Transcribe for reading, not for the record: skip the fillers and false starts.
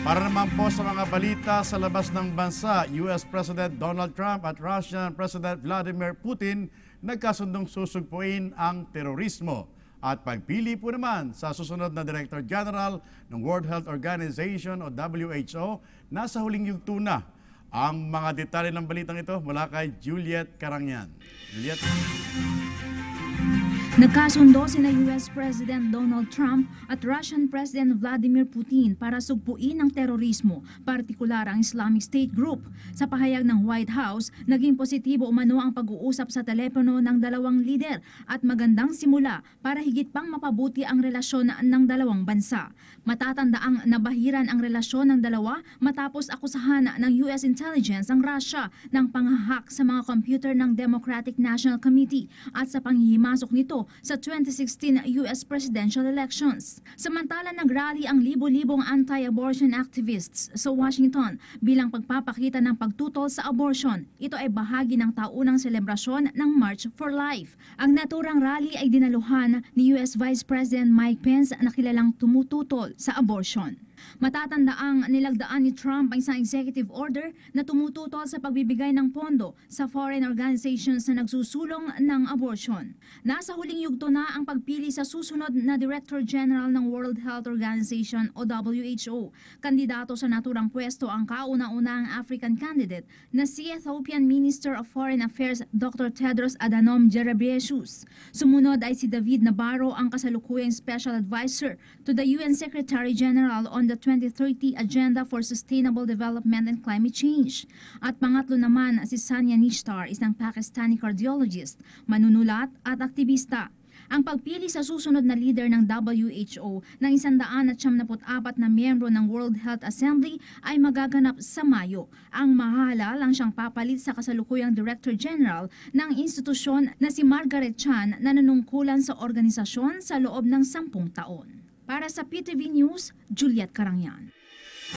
Para naman po sa mga balita sa labas ng bansa, US President Donald Trump at Russian President Vladimir Putin nagkasundong susugpuin ang terorismo. At pagpili po naman sa susunod na Director General ng World Health Organization o WHO, nasa huling yugto na. Ang mga detalye ng balitang ito mula kay Juliet Carangyan. Juliet. Nagkasundo sina US President Donald Trump at Russian President Vladimir Putin para sugpuin ang terorismo, partikular ang Islamic State Group. Sa pahayag ng White House, naging positibo umano ang pag-uusap sa telepono ng dalawang lider at magandang simula para higit pang mapabuti ang relasyon ng dalawang bansa. Matatandaang nabahiran ang relasyon ng dalawa matapos akusahan ng US Intelligence ang Russia ng panghahak sa mga computer ng Democratic National Committee at sa panghihimasok nito sa 2016 US presidential elections. Samantala nagrally ang libo-libong anti-abortion activists sa Washington bilang pagpapakita ng pagtutol sa abortion. Ito ay bahagi ng taunang selebrasyon ng March for Life. Ang naturang rally ay dinaluhan ni US Vice President Mike Pence na kilalang tumututol sa abortion. Matatandaang nilagdaan ni Trump ang isang executive order na tumututol sa pagbibigay ng pondo sa foreign organizations na nagsusulong ng abortion. Nasa huling yugto na ang pagpili sa susunod na Director General ng World Health Organization o WHO. Kandidato sa naturang pwesto ang kauna-unahang African candidate na si Ethiopian Minister of Foreign Affairs Dr. Tedros Adhanom Ghebreyesus. Sumunod ay si David Nabarro ang kasalukuyang Special Advisor to the UN Secretary General on the 2030 Agenda for Sustainable Development and Climate Change. At pangatlo naman si Sania Nishtar, isang Pakistani cardiologist, manunulat at aktivista. Ang pagpili sa susunod na leader ng WHO ng 174 na miyembro ng World Health Assembly ay magaganap sa Mayo. Ang mahala lang siyang papalit sa kasalukuyang Director General ng institusyon na si Margaret Chan na nanungkulan sa organisasyon sa loob ng 10 taon. Para sa PTV News, Juliet Carangyan.